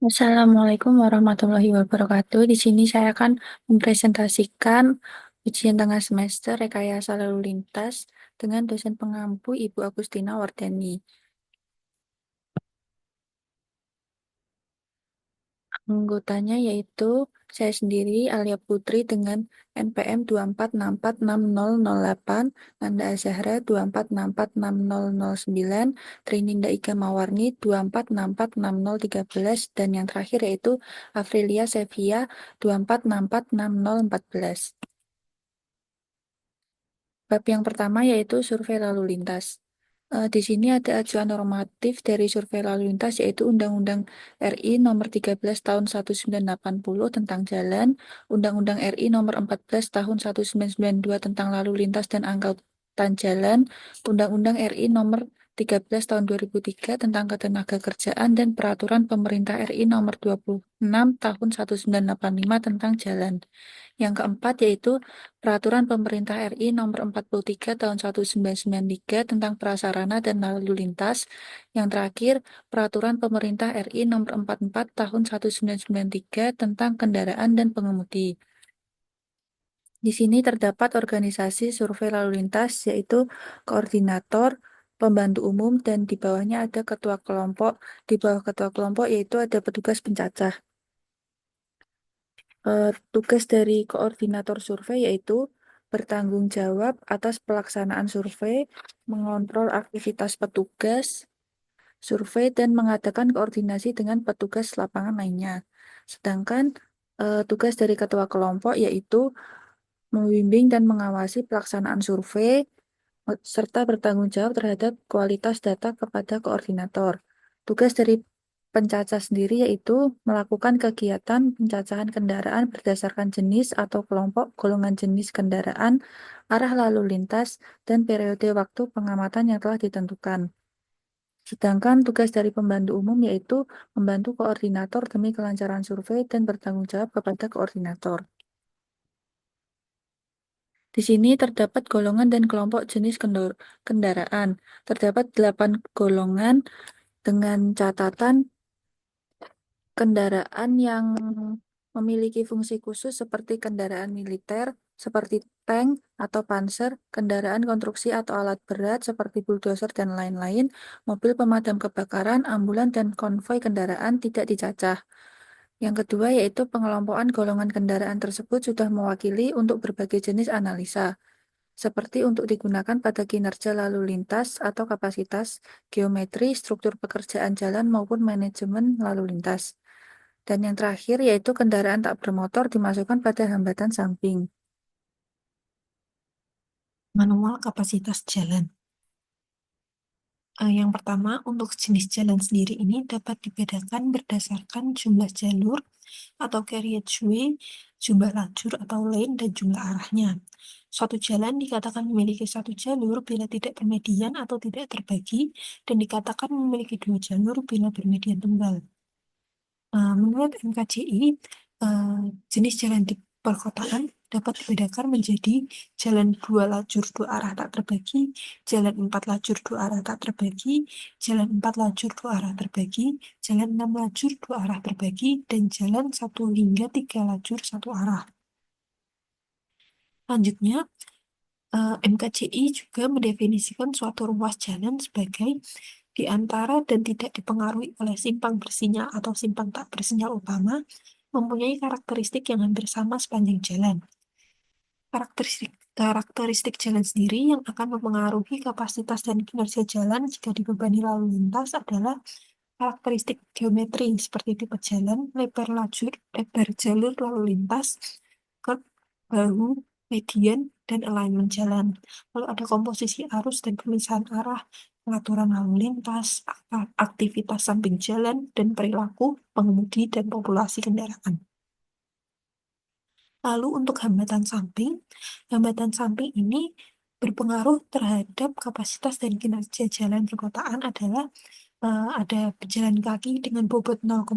Assalamualaikum warahmatullahi wabarakatuh. Di sini saya akan mempresentasikan ujian tengah semester rekayasa lalu lintas dengan dosen pengampu Ibu Agustina Wardani. Anggotanya yaitu saya sendiri, Alia Putri dengan NPM 24646008, Nanda Azahra 24646009, Trininda Ika Mawarni 24646013, dan yang terakhir yaitu Afrilia Sevia 24646014. Bab yang pertama yaitu survei lalu lintas. Di sini ada acuan normatif dari survei lalu lintas yaitu Undang-Undang RI Nomor 13 Tahun 1980 tentang jalan, Undang-Undang RI Nomor 14 Tahun 1992 tentang lalu lintas dan angkutan jalan, Undang-Undang RI Nomor 13 Tahun 2003 tentang ketenagakerjaan dan Peraturan Pemerintah RI Nomor 26 Tahun 1985 tentang jalan. Yang keempat yaitu Peraturan Pemerintah RI Nomor 43 Tahun 1993 tentang prasarana dan lalu lintas. Yang terakhir, Peraturan Pemerintah RI Nomor 44 Tahun 1993 tentang kendaraan dan pengemudi. Di sini terdapat organisasi survei lalu lintas yaitu koordinator, pembantu umum, dan di bawahnya ada ketua kelompok. Di bawah ketua kelompok yaitu ada petugas pencacah. Tugas dari koordinator survei yaitu bertanggung jawab atas pelaksanaan survei, mengontrol aktivitas petugas survei, dan mengadakan koordinasi dengan petugas lapangan lainnya. Sedangkan tugas dari ketua kelompok yaitu membimbing dan mengawasi pelaksanaan survei, serta bertanggung jawab terhadap kualitas data kepada koordinator. Tugas dari pencacah sendiri yaitu melakukan kegiatan pencacahan kendaraan berdasarkan jenis atau kelompok golongan jenis kendaraan, arah lalu lintas, dan periode waktu pengamatan yang telah ditentukan. Sedangkan tugas dari pembantu umum yaitu membantu koordinator demi kelancaran survei dan bertanggung jawab kepada koordinator. Di sini terdapat golongan dan kelompok jenis kendaraan. Terdapat 8 golongan dengan catatan kendaraan yang memiliki fungsi khusus seperti kendaraan militer, seperti tank atau panser, kendaraan konstruksi atau alat berat seperti bulldozer dan lain-lain, mobil pemadam kebakaran, ambulan, dan konvoi kendaraan tidak dicacah. Yang kedua yaitu pengelompokan golongan kendaraan tersebut sudah mewakili untuk berbagai jenis analisa, seperti untuk digunakan pada kinerja lalu lintas atau kapasitas, geometri, struktur pekerjaan jalan maupun manajemen lalu lintas. Dan yang terakhir yaitu kendaraan tak bermotor dimasukkan pada hambatan samping. Manual kapasitas jalan. Yang pertama, untuk jenis jalan sendiri ini dapat dibedakan berdasarkan jumlah jalur atau carriageway, jumlah lajur atau lane, dan jumlah arahnya. Suatu jalan dikatakan memiliki satu jalur bila tidak bermedian atau tidak terbagi, dan dikatakan memiliki dua jalur bila bermedian tunggal. Menurut MKJI, jenis jalan di perkotaan dapat dibedakan menjadi jalan dua lajur dua arah tak terbagi, jalan empat lajur dua arah tak terbagi, jalan empat lajur dua arah terbagi, jalan enam lajur dua arah terbagi, dan jalan satu hingga tiga lajur satu arah. Selanjutnya, MKJI juga mendefinisikan suatu ruas jalan sebagai di antara dan tidak dipengaruhi oleh simpang bersinyal atau simpang tak bersinyal utama, mempunyai karakteristik yang hampir sama sepanjang jalan. Karakteristik jalan sendiri yang akan mempengaruhi kapasitas dan kinerja jalan jika dibebani lalu lintas adalah karakteristik geometri seperti tipe jalan, lebar lajur, lebar jalur lalu lintas, curb, bahu, median, dan alignment jalan. Lalu ada komposisi arus dan pemisahan arah, pengaturan lalu lintas, aktivitas samping jalan, dan perilaku pengemudi dan populasi kendaraan. Lalu untuk hambatan samping ini berpengaruh terhadap kapasitas dan kinerja jalan perkotaan adalah ada pejalan kaki dengan bobot 0,5,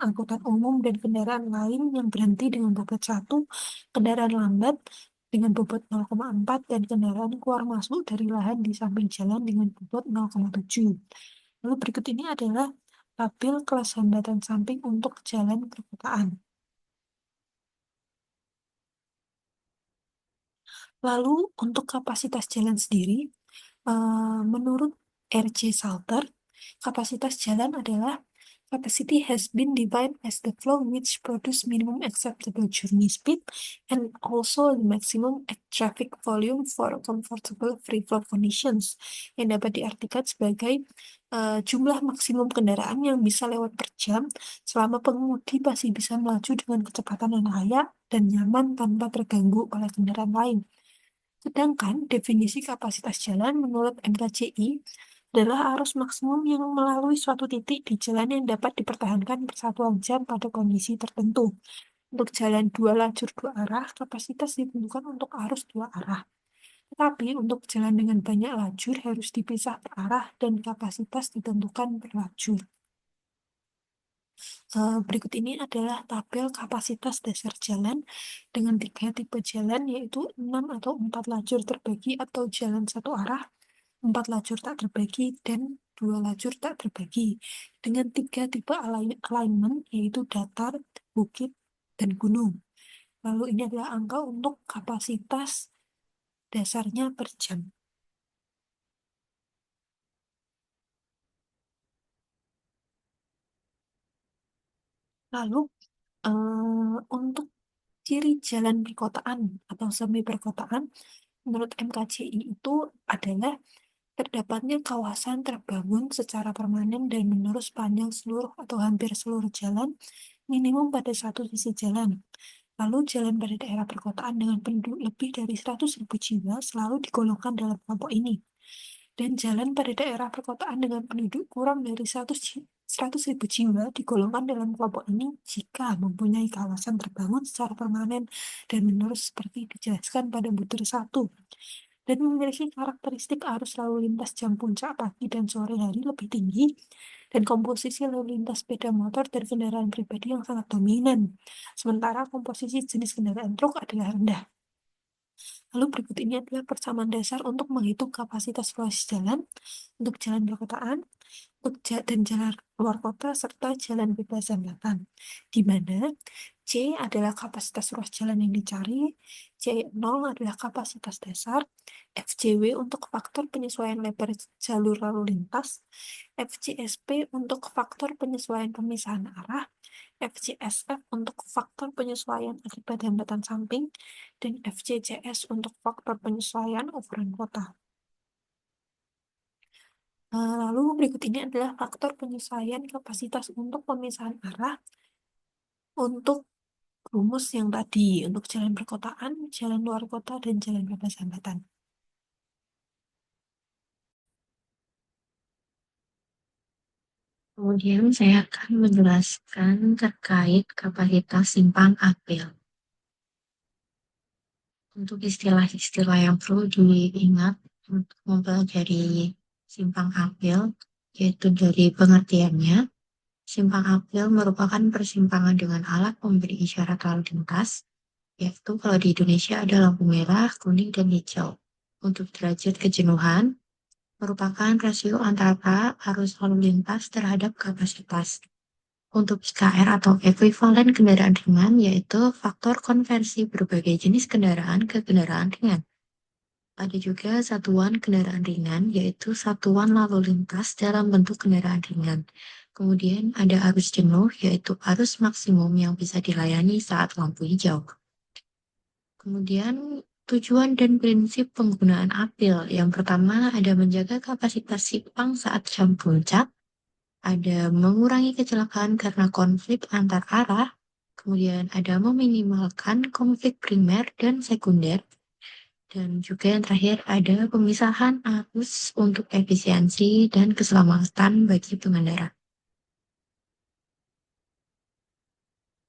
angkutan umum dan kendaraan lain yang berhenti dengan bobot 1, kendaraan lambat dengan bobot 0,4, dan kendaraan keluar masuk dari lahan di samping jalan dengan bobot 0,7. Lalu berikut ini adalah tabel kelas hambatan samping untuk jalan perkotaan. Lalu untuk kapasitas jalan sendiri, menurut R.J. Salter, kapasitas jalan adalah capacity has been defined as the flow which produce minimum acceptable journey speed and also the maximum traffic volume for comfortable free flow conditions, yang dapat diartikan sebagai jumlah maksimum kendaraan yang bisa lewat per jam selama pengemudi masih bisa melaju dengan kecepatan yang layak dan nyaman tanpa terganggu oleh kendaraan lain. Sedangkan definisi kapasitas jalan menurut MKCI adalah arus maksimum yang melalui suatu titik di jalan yang dapat dipertahankan persatuan jam pada kondisi tertentu. Untuk jalan dua lajur dua arah, kapasitas ditentukan untuk arus dua arah. Tetapi untuk jalan dengan banyak lajur harus dipisah per arah dan kapasitas ditentukan per lajur. Berikut ini adalah tabel kapasitas dasar jalan dengan 3 tipe jalan, yaitu 6 atau 4 lajur terbagi atau jalan satu arah, 4 lajur tak terbagi, dan 2 lajur tak terbagi. Dengan 3 tipe alignment, yaitu datar, bukit, dan gunung. Lalu ini adalah angka untuk kapasitas dasarnya per jam. Lalu untuk ciri jalan perkotaan atau semi perkotaan menurut MKCI itu adalah terdapatnya kawasan terbangun secara permanen dan menerus panjang seluruh atau hampir seluruh jalan minimum pada satu sisi jalan. Lalu jalan pada daerah perkotaan dengan penduduk lebih dari 100.000 jiwa selalu digolongkan dalam kelompok ini. Dan jalan pada daerah perkotaan dengan penduduk kurang dari 100.000 jiwa digolongkan dalam kelompok ini jika mempunyai kawasan terbangun secara permanen dan menerus seperti dijelaskan pada butir 1 dan memiliki karakteristik arus lalu lintas jam puncak pagi dan sore hari lebih tinggi dan komposisi lalu lintas sepeda motor dan kendaraan pribadi yang sangat dominan, sementara komposisi jenis kendaraan truk adalah rendah. Lalu berikut ini adalah persamaan dasar untuk menghitung kapasitas ruas jalan untuk jalan perkotaan, dan jalan luar kota, serta jalan bebas hambatan, di mana C adalah kapasitas ruas jalan yang dicari, C0 adalah kapasitas dasar, FJW untuk faktor penyesuaian lebar jalur lalu lintas, FJSP untuk faktor penyesuaian pemisahan arah, FJSF untuk faktor penyesuaian akibat hambatan samping, dan FJCS untuk faktor penyesuaian ukuran kota. Lalu berikut ini adalah faktor penyesuaian kapasitas untuk pemisahan arah untuk rumus yang tadi, untuk jalan perkotaan, jalan luar kota, dan jalan bebas hambatan. Kemudian saya akan menjelaskan terkait kapasitas simpang apel. Untuk istilah-istilah yang perlu diingat untuk mempelajari simpang apel, yaitu dari pengertiannya, simpang apel merupakan persimpangan dengan alat pemberi isyarat lalu lintas, yaitu kalau di Indonesia ada lampu merah, kuning, dan hijau. Untuk derajat kejenuhan, merupakan rasio antara arus lalu lintas terhadap kapasitas. Untuk IKR atau ekuivalen kendaraan ringan, yaitu faktor konversi berbagai jenis kendaraan ke kendaraan ringan. Ada juga satuan kendaraan ringan, yaitu satuan lalu lintas dalam bentuk kendaraan ringan. Kemudian ada arus jenuh, yaitu arus maksimum yang bisa dilayani saat lampu hijau. Kemudian tujuan dan prinsip penggunaan apel. Yang pertama ada menjaga kapasitas simpang saat jam puncak, ada mengurangi kecelakaan karena konflik antar arah, kemudian ada meminimalkan konflik primer dan sekunder, dan juga yang terakhir ada pemisahan arus untuk efisiensi dan keselamatan bagi pengendara.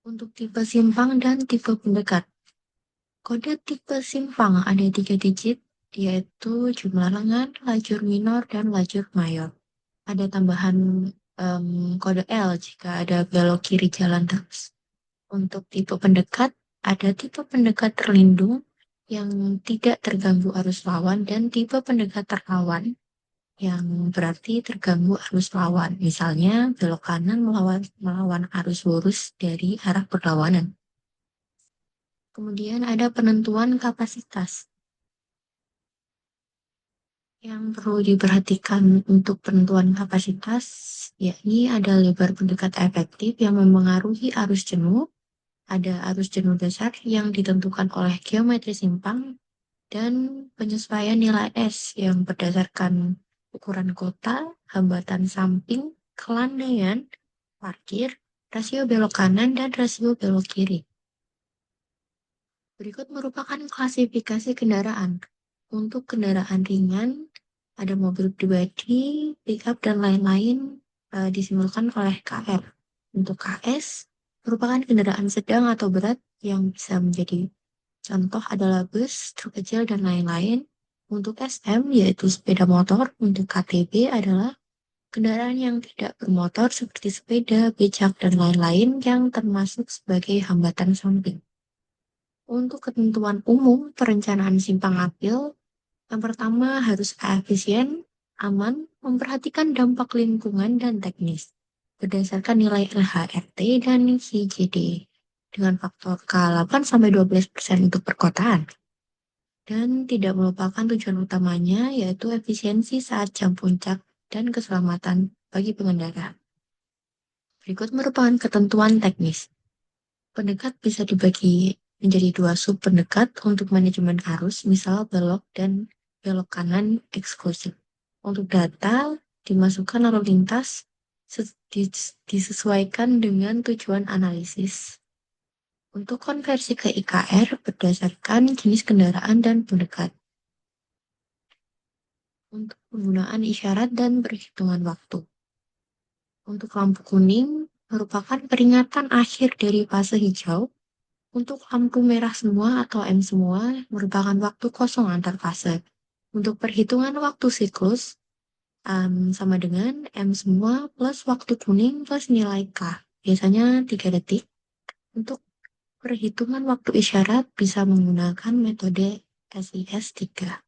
Untuk tipe simpang dan tipe pendekat. Kode tipe simpang ada 3 digit, yaitu jumlah lengan, lajur minor, dan lajur mayor. Ada tambahan kode L jika ada belok kiri jalan terus. Untuk tipe pendekat, ada tipe pendekat terlindung yang tidak terganggu arus lawan dan tipe pendekat terlawan yang berarti terganggu arus lawan. Misalnya belok kanan melawan arus lurus dari arah berlawanan. Kemudian ada penentuan kapasitas. Yang perlu diperhatikan untuk penentuan kapasitas, yakni ada lebar pendekat efektif yang memengaruhi arus jenuh, ada arus jenuh dasar yang ditentukan oleh geometri simpang, dan penyesuaian nilai S yang berdasarkan ukuran kota, hambatan samping, kelandaian, parkir, rasio belok kanan, dan rasio belok kiri. Berikut merupakan klasifikasi kendaraan. Untuk kendaraan ringan, ada mobil pribadi, pickup, dan lain-lain disimbolkan oleh KR. Untuk KS, merupakan kendaraan sedang atau berat yang bisa menjadi contoh adalah bus, truk kecil, dan lain-lain. Untuk SM, yaitu sepeda motor. Untuk KTB adalah kendaraan yang tidak bermotor seperti sepeda, becak, dan lain-lain yang termasuk sebagai hambatan samping. Untuk ketentuan umum perencanaan simpang apil, yang pertama harus efisien, aman, memperhatikan dampak lingkungan dan teknis, berdasarkan nilai LHRT dan CJD, dengan faktor K8-12% untuk perkotaan. Dan tidak melupakan tujuan utamanya, yaitu efisiensi saat jam puncak dan keselamatan bagi pengendara. Berikut merupakan ketentuan teknis. Pendekat bisa dibagi menjadi 2 sub pendekat untuk manajemen arus, misal belok dan belok kanan eksklusif. Untuk data dimasukkan lalu lintas disesuaikan dengan tujuan analisis. Untuk konversi ke IKR berdasarkan jenis kendaraan dan pendekat. Untuk penggunaan isyarat dan perhitungan waktu. Untuk lampu kuning merupakan peringatan akhir dari fase hijau. Untuk lampu merah semua atau M semua merupakan waktu kosong antar fase. Untuk perhitungan waktu siklus sama dengan M semua plus waktu kuning plus nilai K. Biasanya 3 detik. Untuk perhitungan waktu isyarat bisa menggunakan metode SIS 3.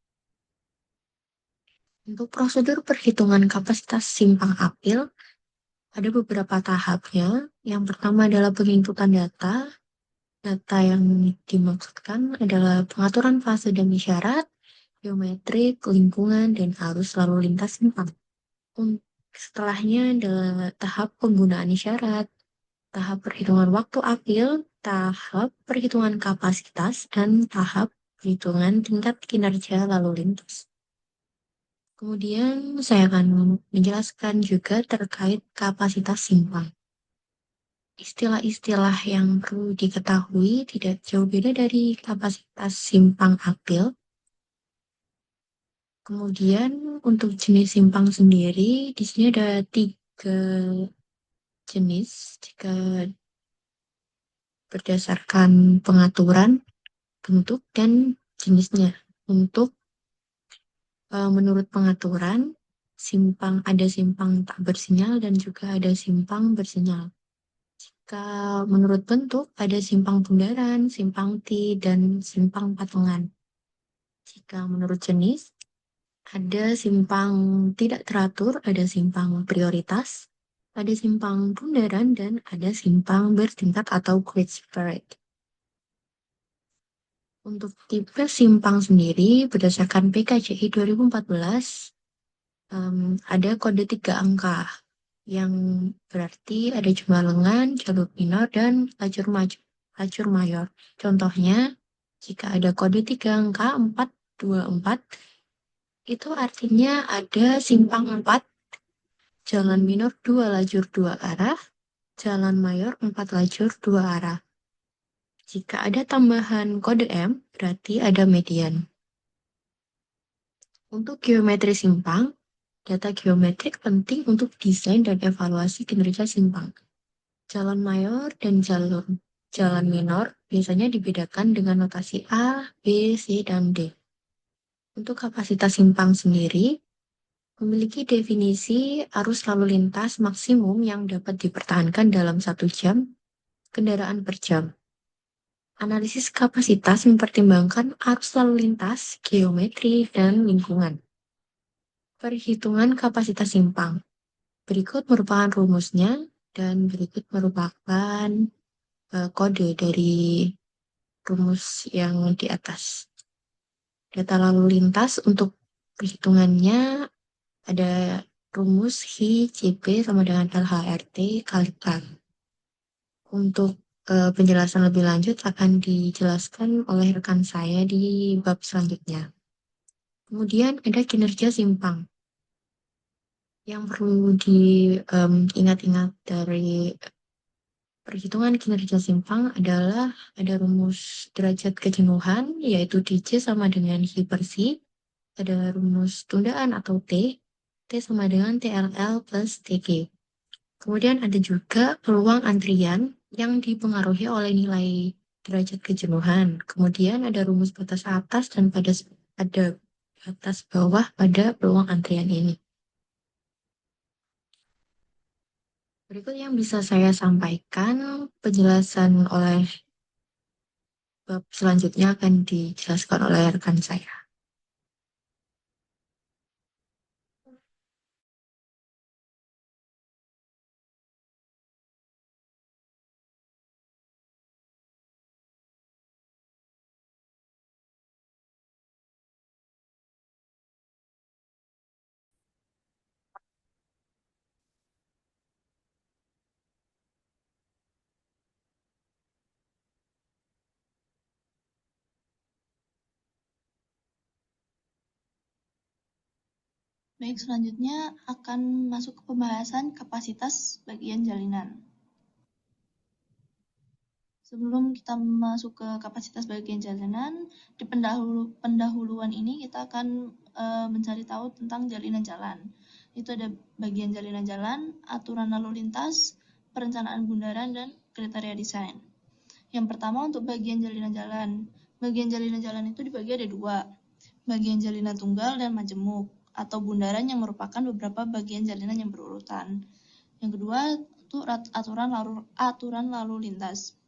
Untuk prosedur perhitungan kapasitas simpang apil, ada beberapa tahapnya. Yang pertama adalah penginputan data. Data yang dimaksudkan adalah pengaturan fase dan isyarat, geometri, lingkungan, dan arus lalu lintas simpang. Setelahnya adalah tahap penggunaan isyarat, tahap perhitungan waktu apil, tahap perhitungan kapasitas, dan tahap perhitungan tingkat kinerja lalu lintas. Kemudian saya akan menjelaskan juga terkait kapasitas simpang. Istilah-istilah yang perlu diketahui tidak jauh beda dari kapasitas simpang apil. Kemudian untuk jenis simpang sendiri, di sini ada 3 jenis jika berdasarkan pengaturan, bentuk, dan jenisnya. Untuk menurut pengaturan, ada simpang tak bersinyal dan juga ada simpang bersinyal. Jika menurut bentuk, ada simpang bundaran, simpang T, dan simpang patungan. Jika menurut jenis, ada simpang tidak teratur, ada simpang prioritas, ada simpang bundaran, dan ada simpang bertingkat atau grid spread. Untuk tipe simpang sendiri, berdasarkan PKJI 2014, ada kode 3 angka, yang berarti ada jumlah lengan, jalur minor, dan lajur mayor. Contohnya, jika ada kode 3 angka 424, itu artinya ada simpang 4, jalan minor 2 lajur 2 arah, jalan mayor 4 lajur 2 arah. Jika ada tambahan kode M, berarti ada median. Untuk geometri simpang, data geometrik penting untuk desain dan evaluasi kinerja simpang. Jalan mayor dan jalan minor biasanya dibedakan dengan notasi A, B, C, dan D. Untuk kapasitas simpang sendiri, memiliki definisi arus lalu lintas maksimum yang dapat dipertahankan dalam 1 jam kendaraan per jam. Analisis kapasitas mempertimbangkan arus lalu lintas, geometri, dan lingkungan. Perhitungan kapasitas simpang. Berikut merupakan rumusnya dan berikut merupakan kode dari rumus yang di atas. Data lalu lintas untuk perhitungannya ada rumus Hi CP sama dengan LHRT kali K. Untuk penjelasan lebih lanjut akan dijelaskan oleh rekan saya di bab selanjutnya. Kemudian ada kinerja simpang. Yang perlu diingat-ingat dari perhitungan kinerja simpang adalah ada rumus derajat kejenuhan, yaitu DJ sama dengan Hi per Si. Ada rumus tundaan atau T sama dengan TLL plus TG. Kemudian ada juga peluang antrian yang dipengaruhi oleh nilai derajat kejenuhan. Kemudian ada rumus batas atas dan ada batas bawah pada peluang antrian ini. Berikut yang bisa saya sampaikan, penjelasan oleh bab selanjutnya akan dijelaskan oleh rekan saya. Baik, selanjutnya akan masuk ke pembahasan kapasitas bagian jalinan. Sebelum kita masuk ke kapasitas bagian jalinan, di pendahuluan ini kita akan mencari tahu tentang jalinan jalan. Itu ada bagian jalinan jalan, aturan lalu lintas, perencanaan bundaran, dan kriteria desain. Yang pertama untuk bagian jalinan jalan. Bagian jalinan jalan itu dibagi ada dua, bagian jalinan tunggal dan majemuk, atau bundaran yang merupakan beberapa bagian jalinan yang berurutan. Yang kedua itu aturan lalu lintas.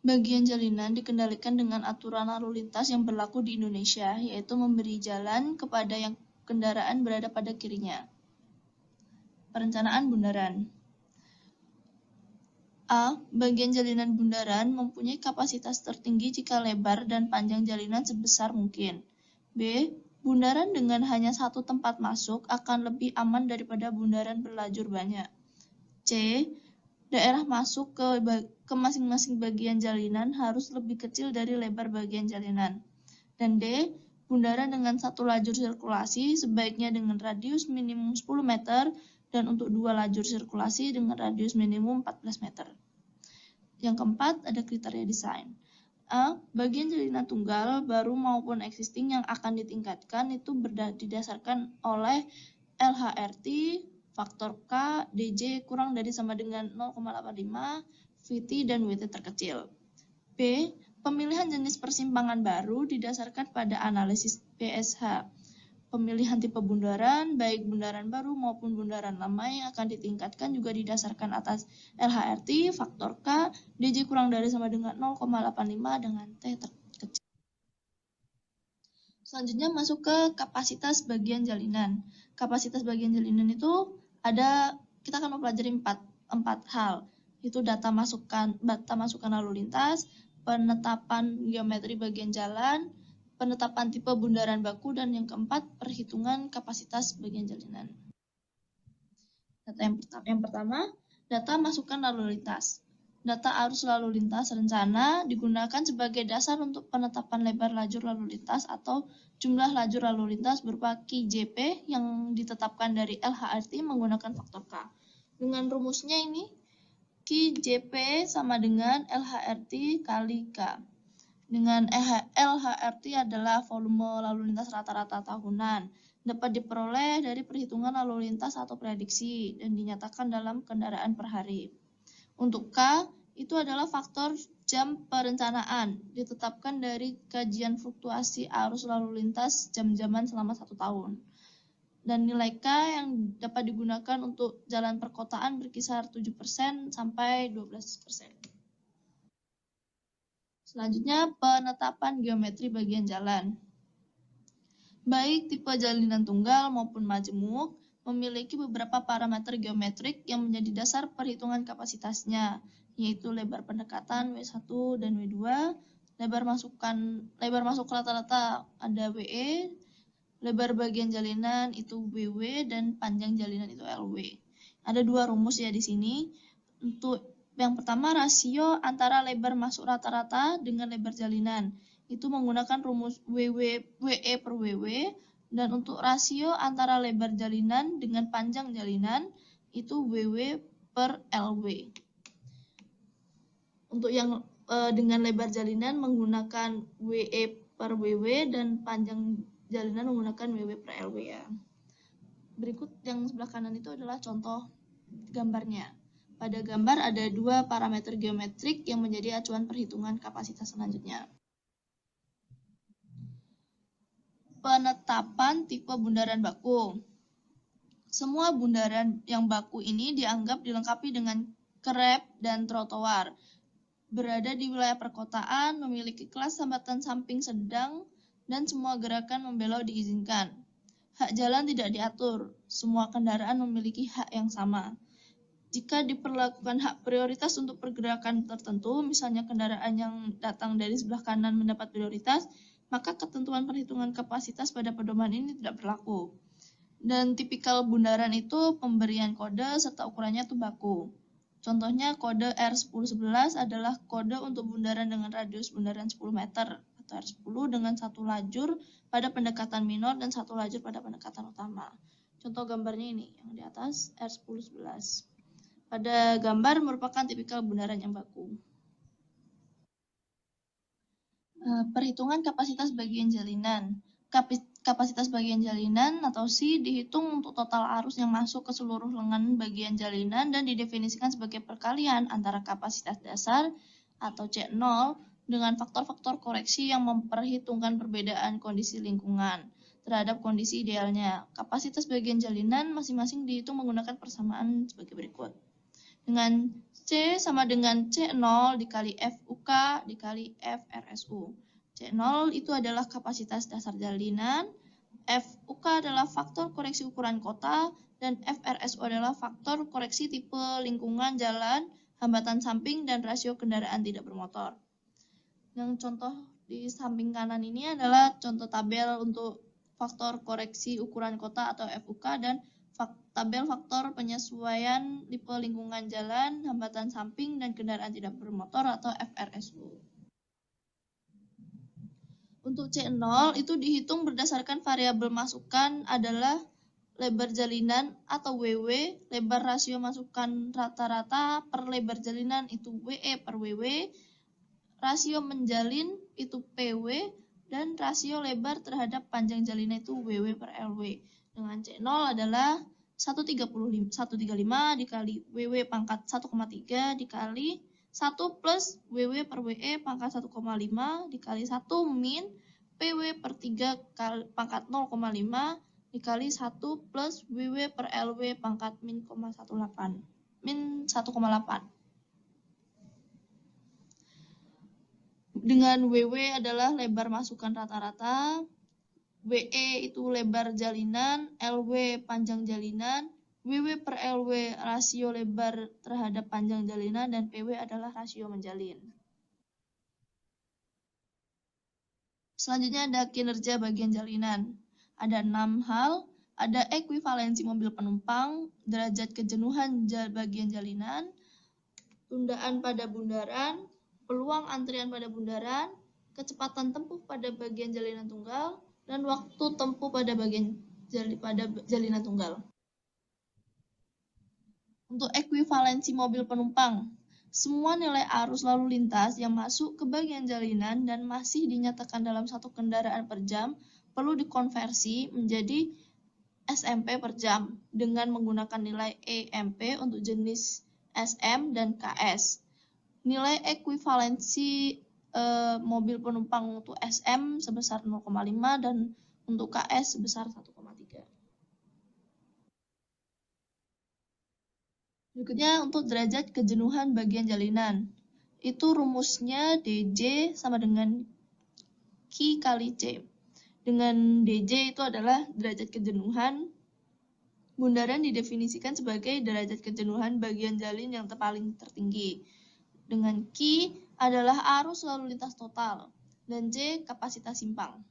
Bagian jalinan dikendalikan dengan aturan lalu lintas yang berlaku di Indonesia, yaitu memberi jalan kepada yang kendaraan berada pada kirinya. Perencanaan bundaran. A. Bagian jalinan bundaran mempunyai kapasitas tertinggi jika lebar dan panjang jalinan sebesar mungkin. B. Bundaran dengan hanya satu tempat masuk akan lebih aman daripada bundaran berlajur banyak. C. Daerah masuk ke masing-masing bagian jalinan harus lebih kecil dari lebar bagian jalinan. Dan D. Bundaran dengan satu lajur sirkulasi sebaiknya dengan radius minimum 10 meter dan untuk dua lajur sirkulasi dengan radius minimum 14 meter. Yang keempat, ada kriteria desain. A. Bagian jalinan tunggal, baru maupun existing yang akan ditingkatkan itu didasarkan oleh LHRT, faktor K, DJ kurang dari sama dengan 0,85, VT, dan WT terkecil. B. Pemilihan jenis persimpangan baru didasarkan pada analisis PSH. Pemilihan tipe bundaran, baik bundaran baru maupun bundaran lama yang akan ditingkatkan juga didasarkan atas LHRT, faktor K, DJ kurang dari sama dengan 0,85 dengan T terkecil. Selanjutnya masuk ke kapasitas bagian jalinan. Kapasitas bagian jalinan itu kita akan mempelajari empat hal, yaitu data masukan lalu lintas, penetapan geometri bagian jalan, penetapan tipe bundaran baku, dan yang keempat, perhitungan kapasitas bagian jalinan. Yang pertama, data masukan lalu lintas. Data arus lalu lintas rencana digunakan sebagai dasar untuk penetapan lebar lajur lalu lintas atau jumlah lajur lalu lintas berupa KJP yang ditetapkan dari LHRT menggunakan faktor K. Dengan rumusnya ini, KJP sama dengan LHRT kali K. Dengan LHRT adalah volume lalu lintas rata-rata tahunan. Dapat diperoleh dari perhitungan lalu lintas atau prediksi dan dinyatakan dalam kendaraan per hari. Untuk K, itu adalah faktor jam perencanaan, ditetapkan dari kajian fluktuasi arus lalu lintas jam-jaman selama 1 tahun. Dan nilai K yang dapat digunakan untuk jalan perkotaan berkisar 7% sampai 12%. Selanjutnya, penetapan geometri bagian jalan. Baik tipe jalinan tunggal maupun majemuk memiliki beberapa parameter geometrik yang menjadi dasar perhitungan kapasitasnya, yaitu lebar pendekatan W1 dan W2, lebar masuk rata-rata ada WE, lebar bagian jalinan itu WW, dan panjang jalinan itu LW. Ada dua rumus ya di sini. Untuk yang pertama, rasio antara lebar masuk rata-rata dengan lebar jalinan. Itu menggunakan rumus WE per WW, dan untuk rasio antara lebar jalinan dengan panjang jalinan itu WW per LW. Untuk yang dengan lebar jalinan menggunakan WE per WW dan panjang jalinan menggunakan WW per LW ya. Berikut yang sebelah kanan itu adalah contoh gambarnya. Pada gambar ada dua parameter geometrik yang menjadi acuan perhitungan kapasitas selanjutnya. Penetapan tipe bundaran baku. Semua bundaran yang baku ini dianggap dilengkapi dengan kerep dan trotoar. Berada di wilayah perkotaan, memiliki kelas hambatan samping sedang, dan semua gerakan membelok diizinkan. Hak jalan tidak diatur, semua kendaraan memiliki hak yang sama. Jika diperlakukan hak prioritas untuk pergerakan tertentu, misalnya kendaraan yang datang dari sebelah kanan mendapat prioritas, maka ketentuan perhitungan kapasitas pada pedoman ini tidak berlaku. Dan tipikal bundaran itu pemberian kode serta ukurannya itu baku. Contohnya kode R1011 adalah kode untuk bundaran dengan radius bundaran 10 meter atau R10 dengan satu lajur pada pendekatan minor dan satu lajur pada pendekatan utama. Contoh gambarnya ini yang di atas R1011. Pada gambar merupakan tipikal bundaran yang baku. Perhitungan kapasitas bagian jalinan. Kapasitas bagian jalinan atau C dihitung untuk total arus yang masuk ke seluruh lengan bagian jalinan dan didefinisikan sebagai perkalian antara kapasitas dasar atau C0 dengan faktor-faktor koreksi yang memperhitungkan perbedaan kondisi lingkungan terhadap kondisi idealnya. Kapasitas bagian jalinan masing-masing dihitung menggunakan persamaan sebagai berikut. Dengan C sama dengan C0 dikali FUK dikali FRSU. C0 itu adalah kapasitas dasar jalinan, FUK adalah faktor koreksi ukuran kota, dan FRSU adalah faktor koreksi tipe lingkungan jalan, hambatan samping, dan rasio kendaraan tidak bermotor. Yang contoh di samping kanan ini adalah contoh tabel untuk faktor koreksi ukuran kota atau FUK dan tabel faktor penyesuaian tipe lingkungan jalan, hambatan samping, dan kendaraan tidak bermotor atau FRSU. Untuk C0 itu dihitung berdasarkan variabel masukan adalah lebar jalinan atau WW, lebar rasio masukan rata-rata per lebar jalinan itu WE per WW, rasio menjalin itu PW, dan rasio lebar terhadap panjang jalinan itu WW per LW. Dengan C0 adalah 135 dikali WW pangkat 1,3 dikali 1 plus WW per WE pangkat 1,5 dikali 1 min PW per 3 pangkat 0,5 dikali 1 plus WW per LW pangkat min 1,8. Dengan WW adalah lebar masukan rata-rata, WE itu lebar jalinan, LW panjang jalinan, WW per LW rasio lebar terhadap panjang jalinan, dan PW adalah rasio menjalin. Selanjutnya ada kinerja bagian jalinan. Ada 6 hal, ada ekuivalensi mobil penumpang, derajat kejenuhan bagian jalinan, tundaan pada bundaran, peluang antrian pada bundaran, kecepatan tempuh pada bagian jalinan tunggal, dan waktu tempuh pada jalinan tunggal. Untuk ekuivalensi mobil penumpang, semua nilai arus lalu lintas yang masuk ke bagian jalinan dan masih dinyatakan dalam satu kendaraan per jam perlu dikonversi menjadi SMP per jam dengan menggunakan nilai EMP untuk jenis SM dan KS. Nilai ekuivalensi mobil penumpang untuk SM sebesar 0,5 dan untuk KS sebesar 1,3. Berikutnya untuk derajat kejenuhan bagian jalinan. Itu rumusnya DJ sama dengan Q kali C. Dengan DJ itu adalah derajat kejenuhan. Bundaran didefinisikan sebagai derajat kejenuhan bagian jalin yang paling tertinggi. Dengan Q adalah arus lalu lintas total dan J kapasitas simpang.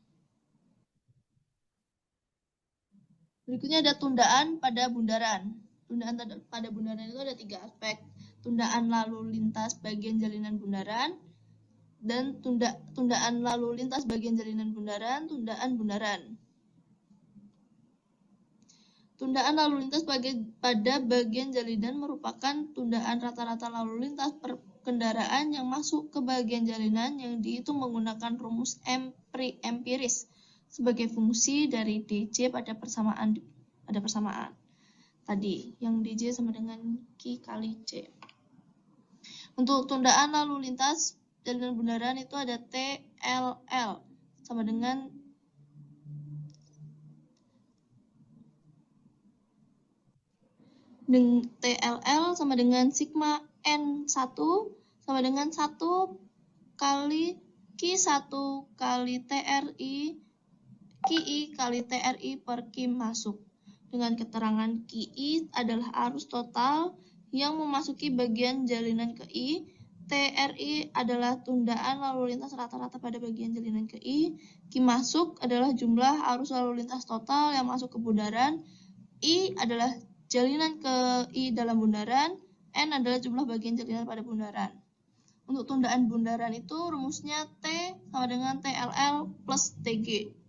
Berikutnya ada tundaan pada bundaran. Tundaan pada bundaran itu ada 3 aspek. Tundaan lalu lintas bagian jalinan bundaran, dan tundaan lalu lintas bagian jalinan bundaran, tundaan bundaran. Tundaan lalu lintas pada bagian jalinan merupakan tundaan rata-rata lalu lintas per kendaraan yang masuk ke bagian jalinan yang dihitung menggunakan rumus empiris sebagai fungsi dari DJ pada persamaan tadi, yang DJ sama dengan Q kali C. Untuk tundaan lalu lintas jalinan bundaran itu ada TLL sama dengan TLL sama dengan sigma N1 sama dengan 1 kali Q1 kali TRI QI kali TRI per Q masuk. Dengan keterangan QI adalah arus total yang memasuki bagian jalinan ke I. TRI adalah tundaan lalu lintas rata-rata pada bagian jalinan ke I. Q masuk adalah jumlah arus lalu lintas total yang masuk ke bundaran. I adalah jalinan ke I dalam bundaran. N adalah jumlah bagian jalinan pada bundaran. Untuk tundaan bundaran itu rumusnya T sama dengan TLL plus TG.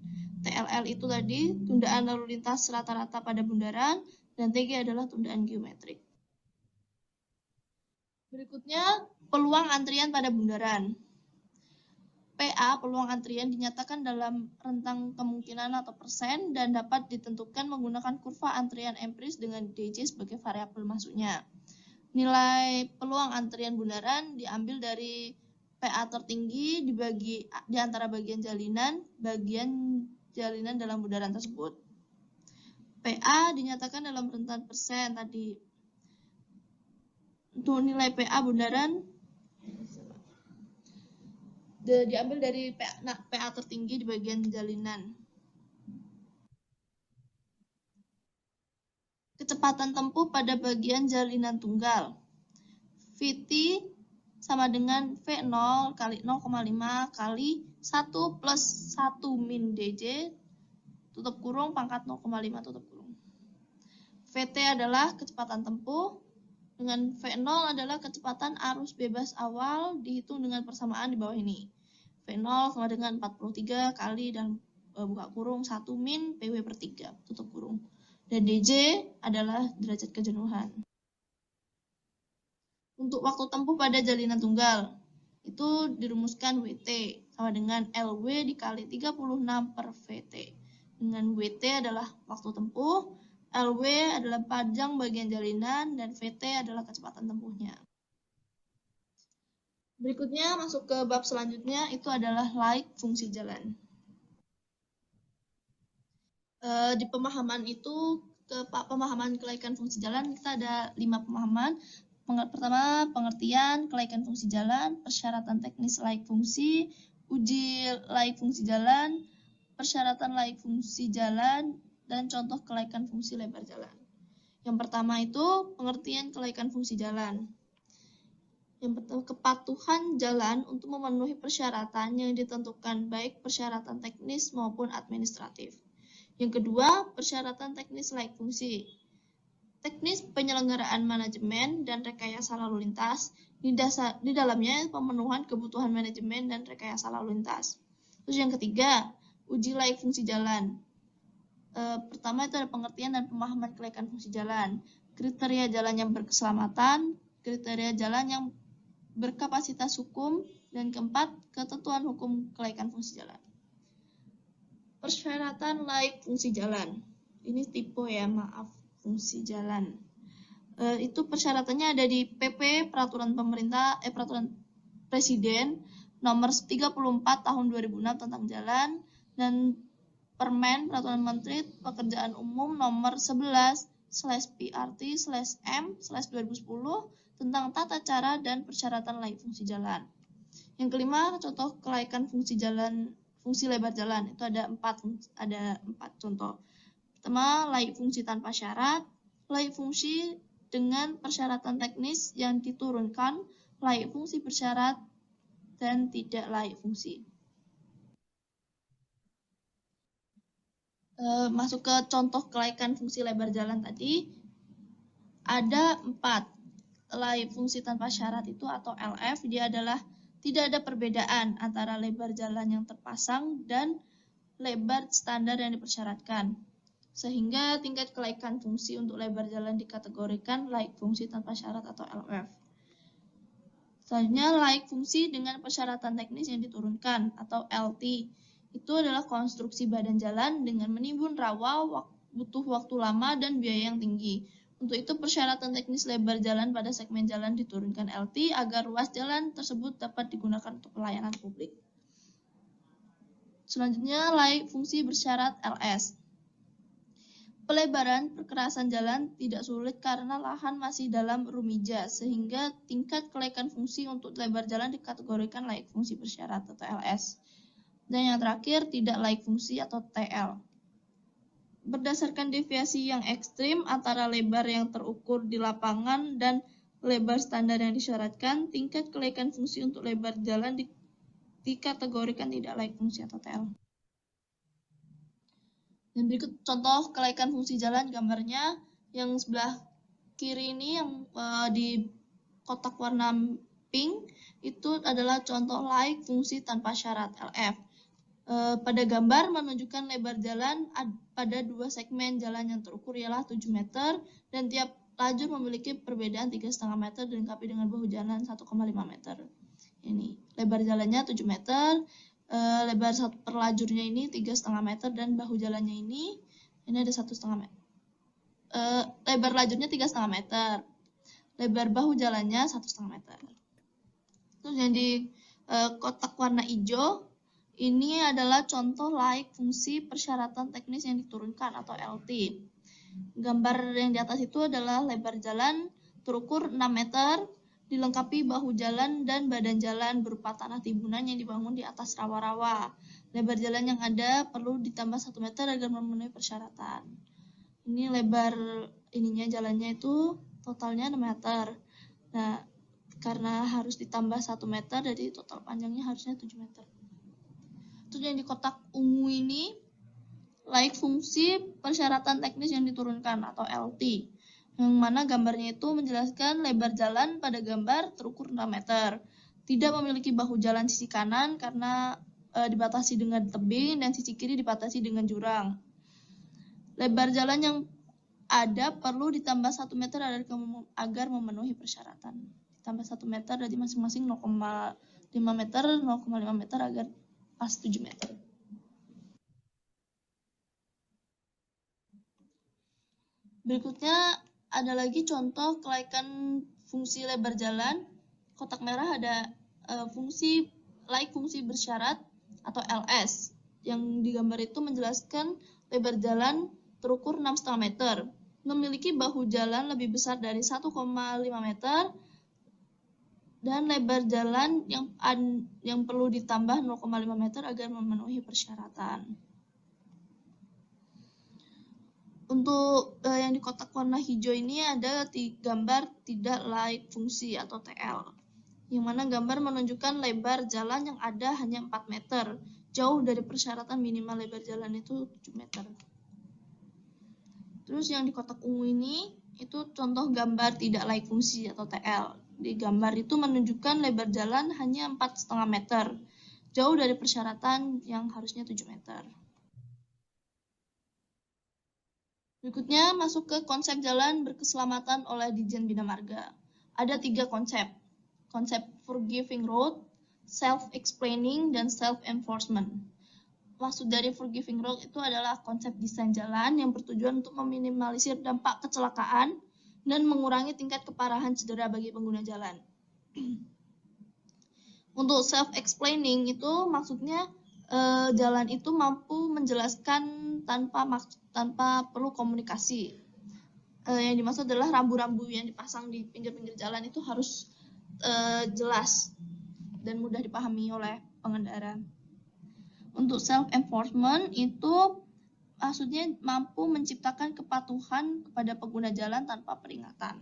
TLL itu tadi tundaan lalu lintas rata-rata pada bundaran, dan TG adalah tundaan geometrik. Berikutnya, peluang antrian pada bundaran. PA, peluang antrian dinyatakan dalam rentang kemungkinan atau persen dan dapat ditentukan menggunakan kurva antrian empiris dengan DJ sebagai variabel masuknya. Nilai peluang antrian bundaran diambil dari PA tertinggi di antara bagian jalinan dalam bundaran tersebut. PA dinyatakan dalam rentang persen tadi. Untuk nilai PA bundaran diambil dari PA tertinggi di bagian jalinan. Kecepatan tempuh pada bagian jalinan tunggal. VT sama dengan V0 kali 0,5 kali 1 plus 1 min DJ tutup kurung pangkat 0,5 tutup kurung. VT adalah kecepatan tempuh, dengan V0 adalah kecepatan arus bebas awal dihitung dengan persamaan di bawah ini. V0 sama dengan 43 kali dan buka kurung 1 min PW per 3 tutup kurung. Dan DJ adalah derajat kejenuhan. Untuk waktu tempuh pada jalinan tunggal, itu dirumuskan WT sama dengan LW dikali 36 per VT. Dengan WT adalah waktu tempuh, LW adalah panjang bagian jalinan, dan VT adalah kecepatan tempuhnya. Berikutnya masuk ke bab selanjutnya, itu adalah laik fungsi jalan. Di pemahaman itu, pemahaman kelaikan fungsi jalan, kita ada 5 pemahaman. Pertama, pengertian kelaikan fungsi jalan, persyaratan teknis laik fungsi, uji laik fungsi jalan, persyaratan laik fungsi jalan, dan contoh kelaikan fungsi lebar jalan. Yang pertama itu pengertian kelaikan fungsi jalan. Yang pertama, kepatuhan jalan untuk memenuhi persyaratan yang ditentukan baik persyaratan teknis maupun administratif. Yang kedua, persyaratan teknis laik fungsi. Teknis penyelenggaraan manajemen dan rekayasa lalu lintas, di dalamnya pemenuhan kebutuhan manajemen dan rekayasa lalu lintas. Terus yang ketiga, uji laik fungsi jalan. Pertama itu ada pengertian dan pemahaman kelaikan fungsi jalan, kriteria jalan yang berkeselamatan, kriteria jalan yang berkapasitas hukum, dan keempat, ketentuan hukum kelaikan fungsi jalan. Persyaratan laik fungsi jalan. Ini tipe ya, maaf, fungsi jalan. Itu persyaratannya ada di PP Peraturan Presiden nomor 34 tahun 2006 tentang jalan, dan Permen Peraturan Menteri Pekerjaan Umum nomor 11/PRT/M/2010 tentang tata cara dan persyaratan laik fungsi jalan. Yang kelima, contoh kelaikan fungsi jalan fungsi lebar jalan. Itu ada empat contoh. Pertama, laik fungsi tanpa syarat, laik fungsi dengan persyaratan teknis yang diturunkan, laik fungsi bersyarat, dan tidak laik fungsi. Masuk ke contoh kelaikan fungsi lebar jalan tadi, ada 4. Laik fungsi tanpa syarat itu atau LF, dia adalah tidak ada perbedaan antara lebar jalan yang terpasang dan lebar standar yang dipersyaratkan. Sehingga tingkat kelaikan fungsi untuk lebar jalan dikategorikan laik fungsi tanpa syarat atau LF. Selanjutnya, laik fungsi dengan persyaratan teknis yang diturunkan atau LT. Itu adalah konstruksi badan jalan dengan menimbun rawa, butuh waktu lama, dan biaya yang tinggi. Untuk itu, persyaratan teknis lebar jalan pada segmen jalan diturunkan LT agar ruas jalan tersebut dapat digunakan untuk pelayanan publik. Selanjutnya, laik fungsi bersyarat LS. Pelebaran perkerasan jalan tidak sulit karena lahan masih dalam rumija, sehingga tingkat kelaikan fungsi untuk lebar jalan dikategorikan laik fungsi bersyarat atau LS. Dan yang terakhir, tidak laik fungsi atau TL. Berdasarkan deviasi yang ekstrim antara lebar yang terukur di lapangan dan lebar standar yang disyaratkan, tingkat kelaikan fungsi untuk lebar jalan dikategorikan tidak laik fungsi atau TL. Dan berikut contoh kelaikan fungsi jalan gambarnya. Yang sebelah kiri ini yang di kotak warna pink itu adalah contoh laik fungsi tanpa syarat LF. Pada gambar menunjukkan lebar jalan pada 2 segmen jalan yang terukur ialah 7 meter dan tiap lajur memiliki perbedaan 3,5 meter dilengkapi dengan bahu jalan 1,5 meter. Ini lebar jalannya 7 meter. Lebar per lajurnya ini 3,5 meter dan bahu jalannya ini ada 1,5 meter. Lebar lajurnya 3,5 meter, lebar bahu jalannya 1,5 meter. Terus yang di kotak warna hijau ini adalah contoh laik fungsi persyaratan teknis yang diturunkan atau LT. Gambar yang di atas itu adalah lebar jalan terukur 6 meter. Dilengkapi bahu jalan dan badan jalan berupa tanah timbunan yang dibangun di atas rawa-rawa. Lebar jalan yang ada perlu ditambah 1 meter agar memenuhi persyaratan. Ini lebar jalannya itu totalnya 6 meter. Nah, karena harus ditambah 1 meter, jadi total panjangnya harusnya 7 meter. Terus yang di kotak ungu ini, laik fungsi persyaratan teknis yang diturunkan atau LT. Yang mana gambarnya itu menjelaskan lebar jalan pada gambar terukur 6 meter. Tidak memiliki bahu jalan sisi kanan karena dibatasi dengan tebing dan sisi kiri dibatasi dengan jurang. Lebar jalan yang ada perlu ditambah 1 meter agar memenuhi persyaratan. Ditambah 1 meter dari masing-masing 0,5 meter, 0,5 meter agar pas 7 meter. Berikutnya ada lagi contoh kelaikan fungsi lebar jalan. Kotak merah ada laik fungsi bersyarat atau LS. Yang di gambar itu menjelaskan lebar jalan terukur 6,5 meter. Memiliki bahu jalan lebih besar dari 1,5 meter. Dan lebar jalan yang perlu ditambah 0,5 meter agar memenuhi persyaratan. Untuk yang di kotak warna hijau ini ada gambar tidak laik fungsi atau TL. Yang mana gambar menunjukkan lebar jalan yang ada hanya 4 meter. Jauh dari persyaratan minimal lebar jalan itu 7 meter. Terus yang di kotak ungu ini itu contoh gambar tidak laik fungsi atau TL. Di gambar itu menunjukkan lebar jalan hanya 4,5 meter. Jauh dari persyaratan yang harusnya 7 meter. Berikutnya masuk ke konsep jalan berkeselamatan oleh Ditjen Bina Marga. Ada 3 konsep. Konsep forgiving road, self-explaining, dan self-enforcement. Maksud dari forgiving road itu adalah konsep desain jalan yang bertujuan untuk meminimalisir dampak kecelakaan dan mengurangi tingkat keparahan cedera bagi pengguna jalan. Untuk self-explaining itu maksudnya jalan itu mampu menjelaskan tanpa perlu komunikasi. Yang dimaksud adalah rambu-rambu yang dipasang di pinggir-pinggir jalan itu harus jelas dan mudah dipahami oleh pengendara. Untuk self-enforcement itu maksudnya mampu menciptakan kepatuhan kepada pengguna jalan tanpa peringatan.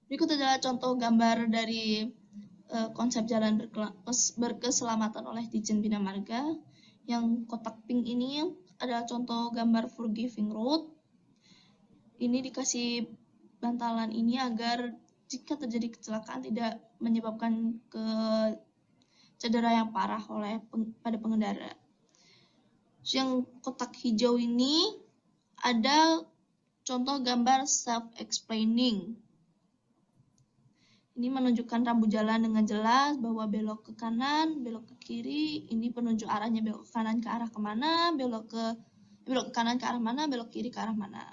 Berikut adalah contoh gambar dari konsep jalan berkeselamatan oleh Ditjen Bina Marga. Yang kotak pink ini adalah contoh gambar forgiving road. Ini dikasih bantalan ini agar jika terjadi kecelakaan tidak menyebabkan cedera yang parah pada pengendara. Yang kotak hijau ini ada contoh gambar self-explaining. Ini menunjukkan rambu jalan dengan jelas bahwa belok ke kanan, belok ke kiri. Ini penunjuk arahnya belok ke kanan ke arah kemana, belok ke kanan ke arah mana, belok kiri ke arah mana.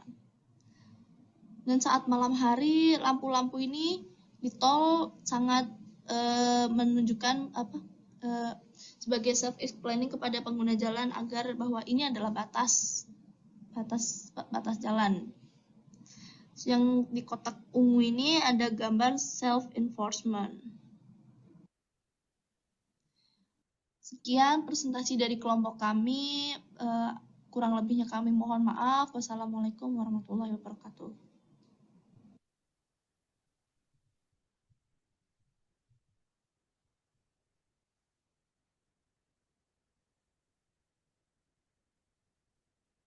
Dan saat malam hari, lampu-lampu ini di tol sangat menunjukkan sebagai self-explaining kepada pengguna jalan agar bahwa ini adalah batas jalan. Yang di kotak ungu ini ada gambar self-enforcement. Sekian presentasi dari kelompok kami. Kurang lebihnya kami mohon maaf. Wassalamualaikum warahmatullahi wabarakatuh.